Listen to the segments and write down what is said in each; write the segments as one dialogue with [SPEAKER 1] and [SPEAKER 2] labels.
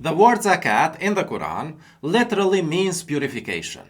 [SPEAKER 1] The word zakat in the Quran literally means purification.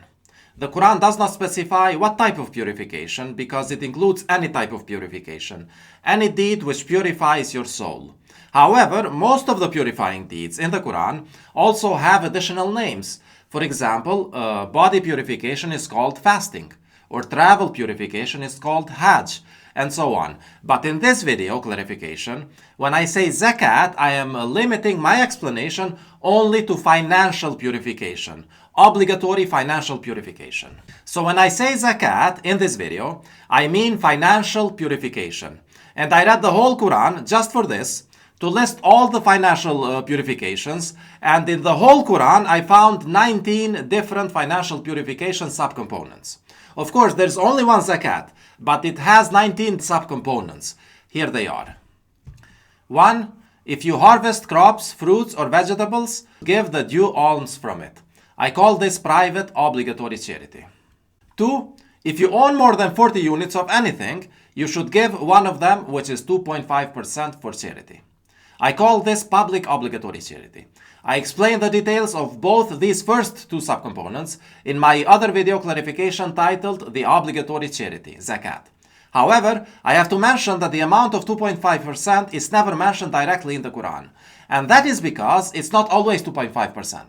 [SPEAKER 1] The Quran does not specify what type of purification because it includes any type of purification, any deed which purifies your soul. However, most of the purifying deeds in the Quran also have additional names. For example, body purification is called fasting, or travel purification is called Hajj, and so on. But in this video clarification, when I say zakat, I am limiting my explanation only to financial purification, obligatory financial purification. So when I say zakat in this video, I mean financial purification. And I read the whole Quran just for this, to list all the financial purifications, and in the whole Quran I found 19 different financial purification subcomponents. Of course, there's only one zakat, but it has 19 subcomponents. Here they are. 1. If you harvest crops, fruits, or vegetables, give the due alms from it. I call this private obligatory charity. 2. If you own more than 40 units of anything, you should give one of them, which is 2.5% for charity. I call this public obligatory charity. I explain the details of both these first two subcomponents in my other video clarification titled The Obligatory Charity, Zakat. However, I have to mention that the amount of 2.5% is never mentioned directly in the Quran. And that is because it's not always 2.5%.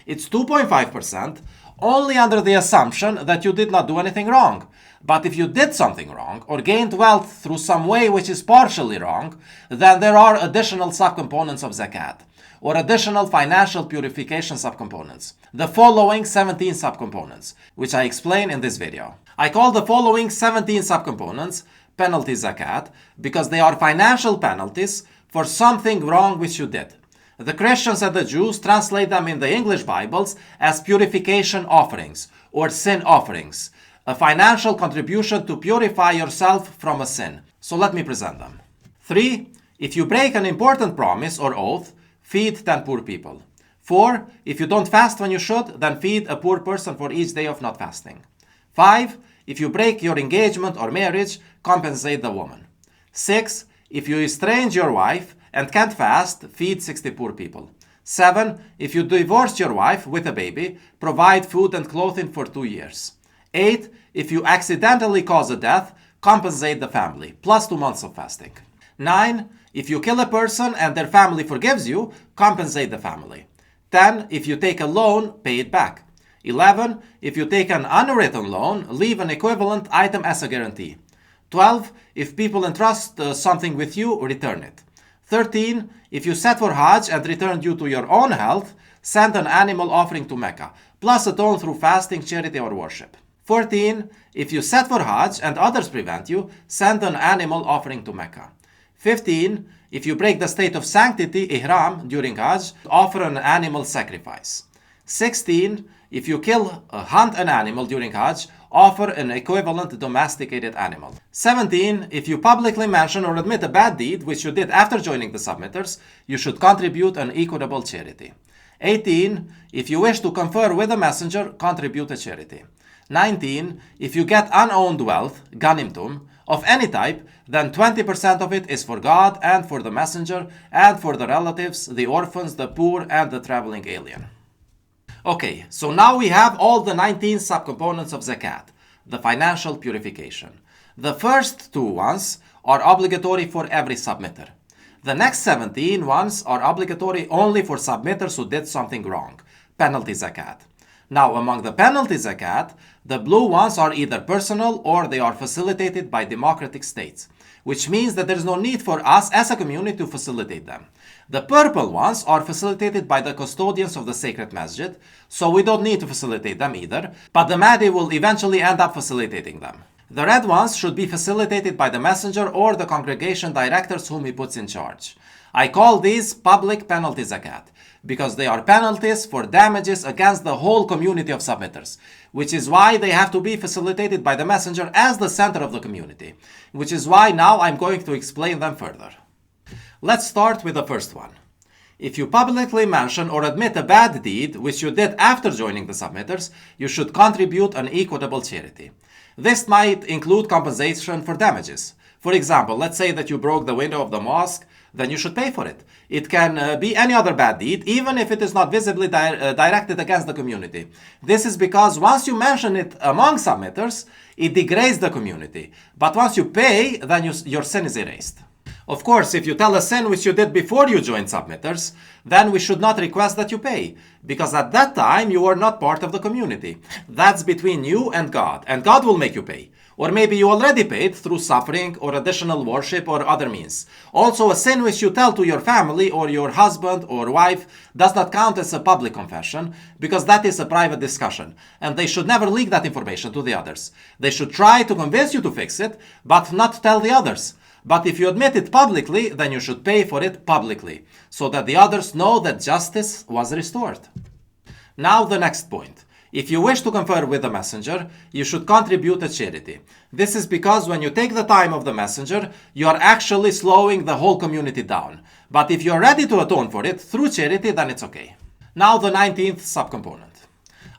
[SPEAKER 1] It's 2.5% only under the assumption that you did not do anything wrong. But if you did something wrong or gained wealth through some way which is partially wrong, then there are additional subcomponents of zakat, or additional financial purification subcomponents. The following 17 subcomponents, which I explain in this video. I call the following 17 subcomponents penalty zakat because they are financial penalties for something wrong which you did. The Christians and the Jews translate them in the English Bibles as purification offerings or sin offerings, a financial contribution to purify yourself from a sin. So let me present them. 3. If you break an important promise or oath, feed 10 poor people. 4. If you don't fast when you should, then feed a poor person for each day of not fasting. 5. If you break your engagement or marriage, compensate the woman. 6. If you estrange your wife and can't fast, feed 60 poor people. 7. If you divorced your wife with a baby, provide food and clothing for 2 years. 8. If you accidentally cause a death, compensate the family, plus 2 months of fasting. 9. If you kill a person and their family forgives you, compensate the family. 10. If you take a loan, pay it back. 11. If you take an unwritten loan, leave an equivalent item as a guarantee. 12. If people entrust something with you, return it. 13. If you set for Hajj and return due to your own health, send an animal offering to Mecca, plus atone through fasting, charity, or worship. 14. If you set for Hajj and others prevent you, send an animal offering to Mecca. 15. If you break the state of sanctity, ihram, during Hajj, offer an animal sacrifice. 16. If you hunt an animal during Hajj, offer an equivalent domesticated animal. 17. If you publicly mention or admit a bad deed which you did after joining the submitters, you should contribute an equitable charity. 18. If you wish to confer with a messenger, contribute a charity. 19. If you get unowned wealth, ganimtum, of any type, then 20% of it is for God and for the messenger and for the relatives, the orphans, the poor, and the traveling alien. Okay, so now we have all the 19 subcomponents of zakat, the financial purification. The first 2 ones are obligatory for every submitter. The next 17 ones are obligatory only for submitters who did something wrong, penalty zakat. Now, among the penalty zakat, the blue ones are either personal or they are facilitated by democratic states, which means that there is no need for us as a community to facilitate them. The purple ones are facilitated by the custodians of the sacred masjid, so we don't need to facilitate them either, but the Mahdi will eventually end up facilitating them. The red ones should be facilitated by the messenger or the congregation directors whom he puts in charge. I call these public penalty zakat because they are penalties for damages against the whole community of submitters, which is why they have to be facilitated by the messenger as the center of the community, which is why now I'm going to explain them further. Let's start with the first one. If you publicly mention or admit a bad deed which you did after joining the submitters, you should contribute an equitable charity. This might include compensation for damages. For example, let's say that you broke the window of the mosque then you should pay for it. It can be any other bad deed, even if it is not visibly directed against the community. This is because once you mention it among submitters, it degrades the community. But once you pay, then your sin is erased. Of course, if you tell a sin which you did before you joined submitters, then we should not request that you pay, because at that time you are not part of the community. That's between you and God will make you pay. Or maybe you already paid through suffering or additional worship or other means. Also, a sin which you tell to your family or your husband or wife does not count as a public confession, because that is a private discussion, and they should never leak that information to the others. They should try to convince you to fix it, but not tell the others. But if you admit it publicly, then you should pay for it publicly, so that the others know that justice was restored. Now the next point. If you wish to confer with the messenger, you should contribute to charity. This is because when you take the time of the messenger, you are actually slowing the whole community down. But if you are ready to atone for it through charity, then it's okay. Now the 19th subcomponent.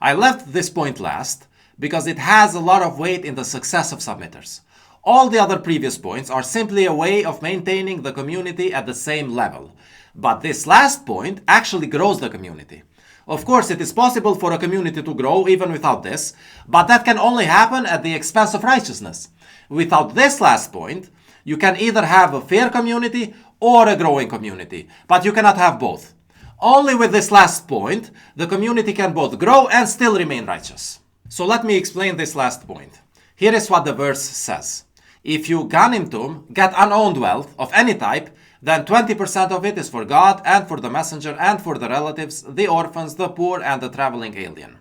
[SPEAKER 1] I left this point last because it has a lot of weight in the success of submitters. All the other previous points are simply a way of maintaining the community at the same level. But this last point actually grows the community. Of course, it is possible for a community to grow even without this, but that can only happen at the expense of righteousness. Without this last point, you can either have a fair community or a growing community, but you cannot have both. Only with this last point, the community can both grow and still remain righteous. So let me explain this last point. Here is what the verse says. If you ganimtum, get unowned wealth of any type, then 20% of it is for God and for the messenger and for the relatives, the orphans, the poor, and the traveling alien.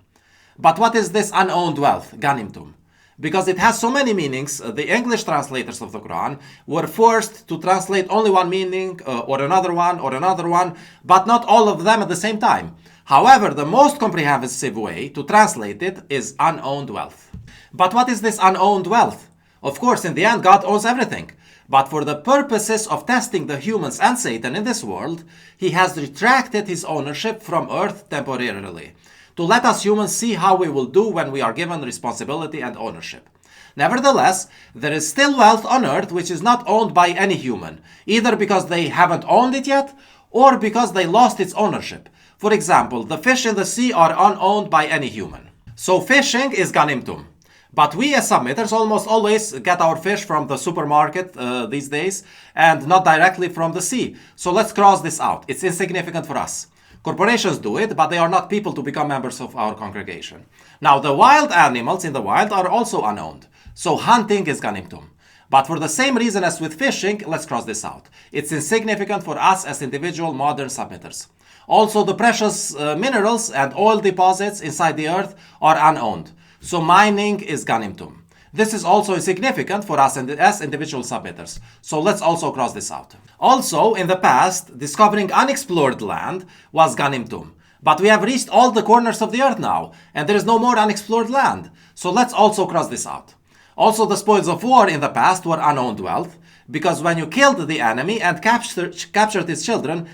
[SPEAKER 1] But what is this unowned wealth, ganimtum? Because it has so many meanings, the English translators of the Quran were forced to translate only one meaning or another one, but not all of them at the same time. However, the most comprehensive way to translate it is unowned wealth. But what is this unowned wealth? Of course, in the end, God owns everything. But for the purposes of testing the humans and Satan in this world, he has retracted his ownership from earth temporarily, to let us humans see how we will do when we are given responsibility and ownership. Nevertheless, there is still wealth on earth which is not owned by any human, either because they haven't owned it yet, or because they lost its ownership. For example, the fish in the sea are unowned by any human. So fishing is ganimtum. But we as submitters almost always get our fish from the supermarket these days and not directly from the sea. So let's cross this out. It's insignificant for us. Corporations do it, but they are not people to become members of our congregation. Now, the wild animals in the wild are also unowned. So hunting is ganimtum. But for the same reason as with fishing, let's cross this out. It's insignificant for us as individual modern submitters. Also, the precious minerals and oil deposits inside the earth are unowned. So mining is ganimtum. This is also insignificant for us as individual submitters. So let's also cross this out. Also, in the past, discovering unexplored land was ganimtum. But we have reached all the corners of the earth now, and there is no more unexplored land. So let's also cross this out. Also, the spoils of war in the past were unowned wealth, because when you killed the enemy and captured his children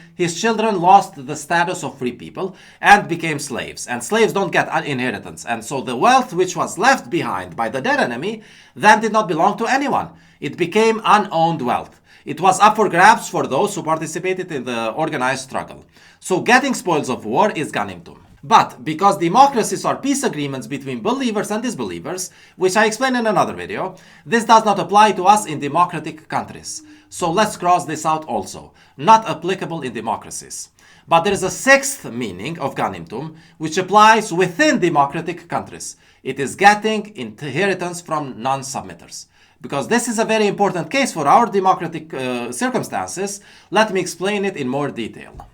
[SPEAKER 1] lost the status of free people and became slaves. And slaves don't get inheritance. And so the wealth which was left behind by the dead enemy then did not belong to anyone. It became unowned wealth. It was up for grabs for those who participated in the organized struggle. So getting spoils of war is ganimtum. But because democracies are peace agreements between believers and disbelievers, which I explained in another video, this does not apply to us in democratic countries. So let's cross this out also. Not applicable in democracies. But there is a sixth meaning of ganimtum, which applies within democratic countries. It is getting inheritance from non-submitters. Because this is a very important case for our democratic circumstances, let me explain it in more detail.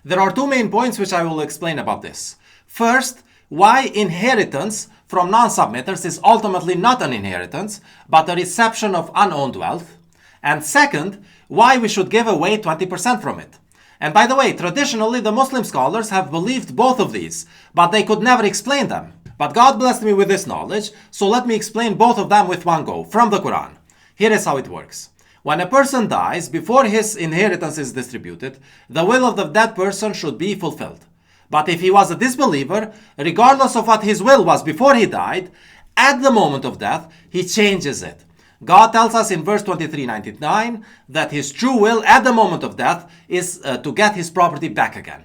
[SPEAKER 1] There are two main points which I will explain about this. First, why inheritance from non-submitters is ultimately not an inheritance, but a reception of unowned wealth. And second, why we should give away 20% from it. And by the way, traditionally the Muslim scholars have believed both of these, but they could never explain them. But God blessed me with this knowledge, so let me explain both of them with one go, from the Quran. Here is how it works. When a person dies, before his inheritance is distributed, the will of the dead person should be fulfilled. But if he was a disbeliever, regardless of what his will was before he died, at the moment of death, he changes it. God tells us in verse 23:99 that his true will at the moment of death is to get his property back again.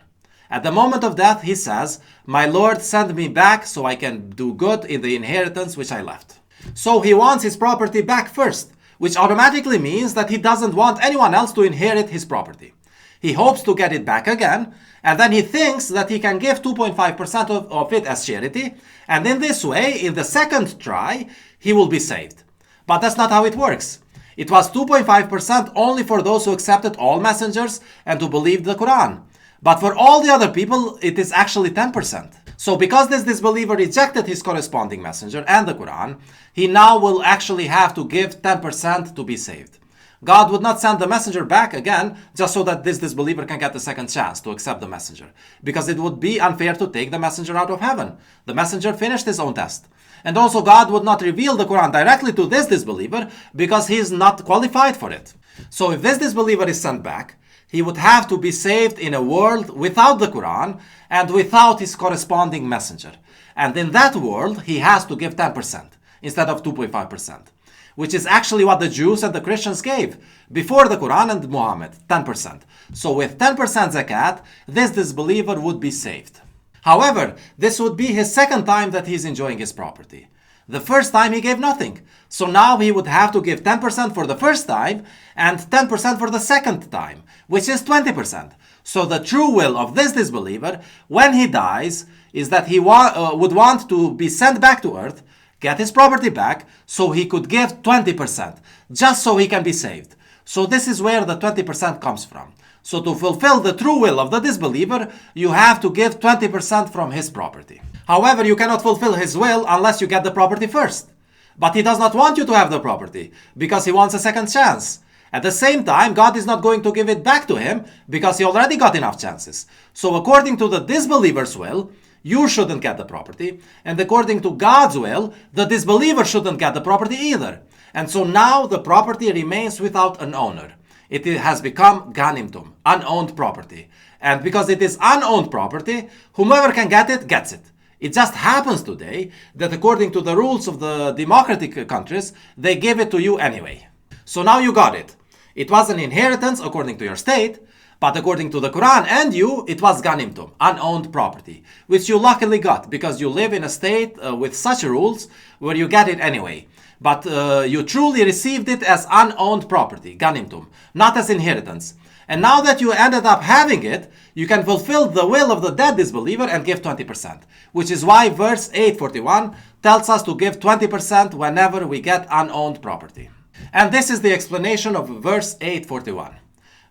[SPEAKER 1] At the moment of death, he says, "My Lord, send me back so I can do good in the inheritance which I left." So he wants his property back first, which automatically means that he doesn't want anyone else to inherit his property. He hopes to get it back again, and then he thinks that he can give 2.5% of it as charity, and in this way, in the second try, he will be saved. But that's not how it works. It was 2.5% only for those who accepted all messengers and who believed the Quran. But for all the other people, it is actually 10%. So because this disbeliever rejected his corresponding messenger and the Quran, he now will actually have to give 10% to be saved. God would not send the messenger back again just so that this disbeliever can get a second chance to accept the messenger, because it would be unfair to take the messenger out of heaven. The messenger finished his own test. And also God would not reveal the Quran directly to this disbeliever because he is not qualified for it. So if this disbeliever is sent back, he would have to be saved in a world without the Quran and without his corresponding messenger. And in that world, he has to give 10% instead of 2.5%, which is actually what the Jews and the Christians gave before the Quran and Muhammad, 10%. So with 10% zakat, this disbeliever would be saved. However, this would be his second time that he's enjoying his property. The first time he gave nothing. So now he would have to give 10% for the first time and 10% for the second time, which is 20%. So the true will of this disbeliever, when he dies, is that he would want to be sent back to earth, get his property back, so he could give 20%, just so he can be saved. So this is where the 20% comes from. So to fulfill the true will of the disbeliever, you have to give 20% from his property. However, you cannot fulfill his will unless you get the property first. But he does not want you to have the property because he wants a second chance. At the same time, God is not going to give it back to him because he already got enough chances. So according to the disbeliever's will, you shouldn't get the property. And according to God's will, the disbeliever shouldn't get the property either. And so now the property remains without an owner. It has become ganimtum, unowned property. And because it is unowned property, whomever can get it, gets it. It just happens today that according to the rules of the democratic countries, they give it to you anyway. So now you got it. It was an inheritance according to your state, but according to the Quran and you, it was ganimtum, unowned property, which you luckily got because you live in a state with such rules where you get it anyway. But you truly received it as unowned property, ganimtum, not as inheritance. And now that you ended up having it, you can fulfill the will of the dead disbeliever and give 20%, which is why verse 841 tells us to give 20% whenever we get unowned property. And this is the explanation of verse 841.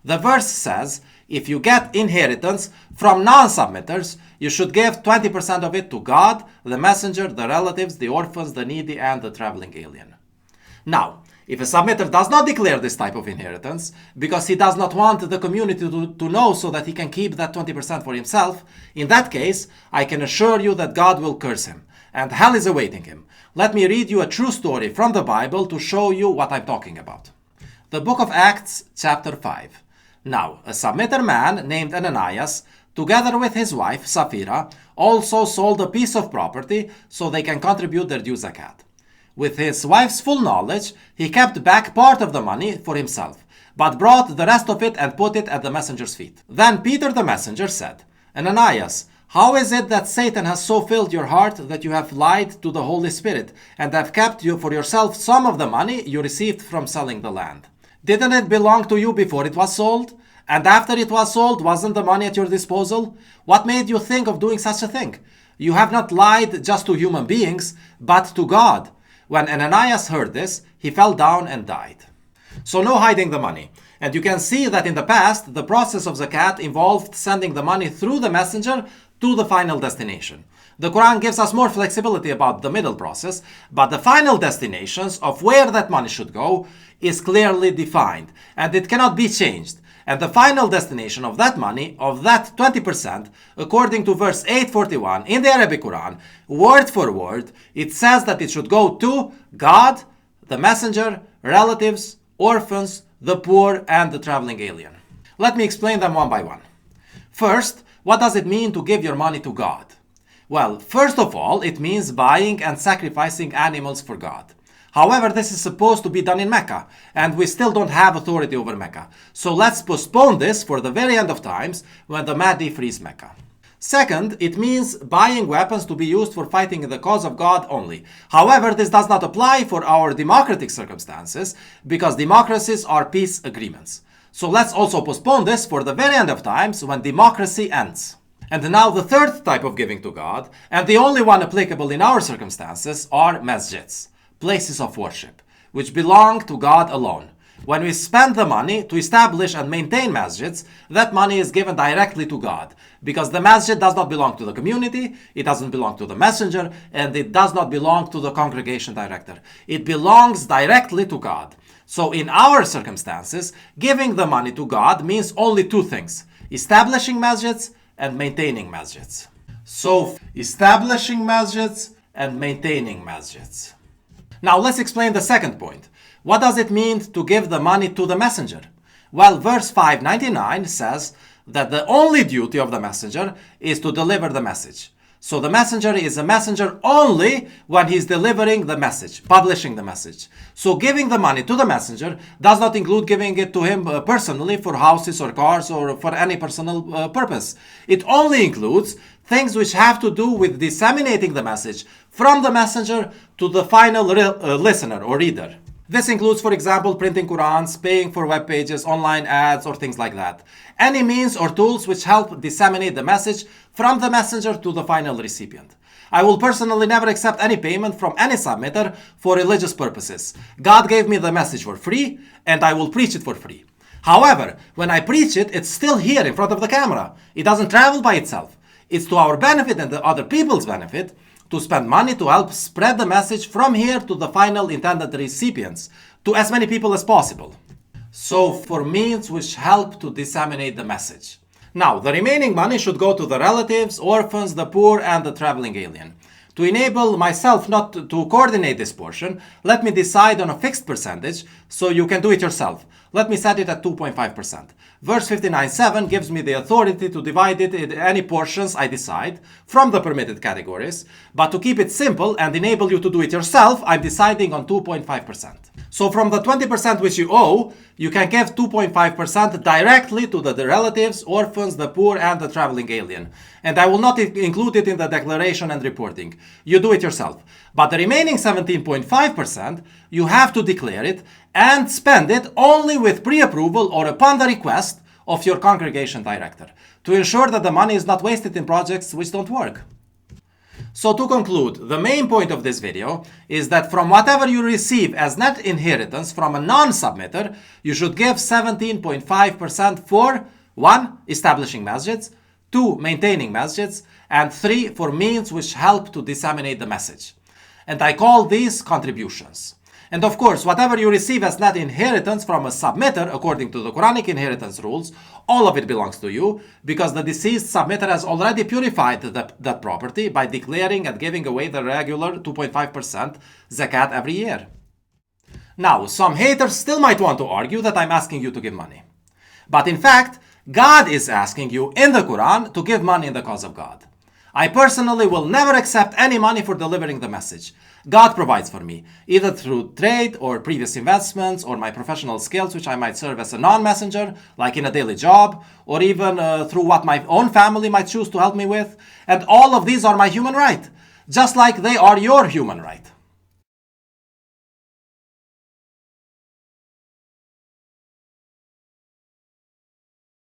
[SPEAKER 1] The verse says, if you get inheritance from non-submitters, you should give 20% of it to God, the messenger, the relatives, the orphans, the needy, and the traveling alien. Now, if a submitter does not declare this type of inheritance, because he does not want the community to know so that he can keep that 20% for himself, in that case, I can assure you that God will curse him, and hell is awaiting him. Let me read you a true story from the Bible to show you what I'm talking about. The book of Acts, chapter 5. Now, a submitter man named Ananias, together with his wife, Sapphira, also sold a piece of property so they can contribute their due zakat. With his wife's full knowledge, he kept back part of the money for himself, but brought the rest of it and put it at the messenger's feet. Then Peter the messenger said, Ananias, how is it that Satan has so filled your heart that you have lied to the Holy Spirit and have kept you for yourself some of the money you received from selling the land? Didn't it belong to you before it was sold? And after it was sold, wasn't the money at your disposal? What made you think of doing such a thing? You have not lied just to human beings, but to God. When Ananias heard this, he fell down and died. So no hiding the money. And you can see that in the past, the process of zakat involved sending the money through the messenger to the final destination. The Quran gives us more flexibility about the middle process, but the final destinations of where that money should go is clearly defined, and it cannot be changed. And the final destination of that money, of that 20%, according to verse 841 in the Arabic Quran, word for word, it says that it should go to God, the messenger, relatives, orphans, the poor, and the traveling alien. Let me explain them one by one. First, what does it mean to give your money to God? Well, first of all, it means buying and sacrificing animals for God. However, this is supposed to be done in Mecca, and we still don't have authority over Mecca. So let's postpone this for the very end of times when the Mahdi frees Mecca. Second, it means buying weapons to be used for fighting in the cause of God only. However, this does not apply for our democratic circumstances because democracies are peace agreements. So let's also postpone this for the very end of times when democracy ends. And now the third type of giving to God, and the only one applicable in our circumstances, are masjids, places of worship, which belong to God alone. When we spend the money to establish and maintain masjids, that money is given directly to God, because the masjid does not belong to the community, it doesn't belong to the messenger, and it does not belong to the congregation director. It belongs directly to God. So in our circumstances, giving the money to God means only two things: establishing masjids and maintaining masjids. So establishing masjids and maintaining masjids. Now let's explain the second point. What does it mean to give the money to the messenger? Well, verse 599 says that the only duty of the messenger is to deliver the message. So the messenger is a messenger only when he's delivering the message, publishing the message. So giving the money to the messenger does not include giving it to him personally for houses or cars or for any personal purpose. It only includes things which have to do with disseminating the message from the messenger to the final listener or reader. This includes, for example, printing Qurans, paying for web pages, online ads, or things like that. Any means or tools which help disseminate the message from the messenger to the final recipient. I will personally never accept any payment from any submitter for religious purposes. God gave me the message for free, and I will preach it for free. However, when I preach it, it's still here in front of the camera. It doesn't travel by itself. It's to our benefit and the other people's benefit to spend money to help spread the message from here to the final intended recipients, to as many people as possible. So for means which help to disseminate the message. Now, the remaining money should go to the relatives, orphans, the poor, and the traveling alien. To enable myself not to coordinate this portion, let me decide on a fixed percentage so you can do it yourself. Let me set it at 2.5%. Verse 59.7 gives me the authority to divide it in any portions I decide from the permitted categories, but to keep it simple and enable you to do it yourself, I'm deciding on 2.5%. So from the 20% which you owe, you can give 2.5% directly to the relatives, orphans, the poor, and the traveling alien. And I will not include it in the declaration and reporting. You do it yourself. But the remaining 17.5%, you have to declare it and spend it only with pre-approval or upon the request of your congregation director to ensure that the money is not wasted in projects which don't work. So to conclude, the main point of this video is that from whatever you receive as net inheritance from a non-submitter, you should give 17.5% for 1. Establishing masjids, 2. Maintaining masjids, and 3. For means which help to disseminate the message. And I call these contributions. And of course, whatever you receive as net inheritance from a submitter, according to the Quranic inheritance rules, all of it belongs to you, because the deceased submitter has already purified that property by declaring and giving away the regular 2.5% zakat every year. Now, some haters still might want to argue that I'm asking you to give money. But in fact, God is asking you in the Quran to give money in the cause of God. I personally will never accept any money for delivering the message. God provides for me, either through trade or previous investments or my professional skills, which I might serve as a non-messenger, like in a daily job, or even through what my own family might choose to help me with. And all of these are my human right, just like they are your human right.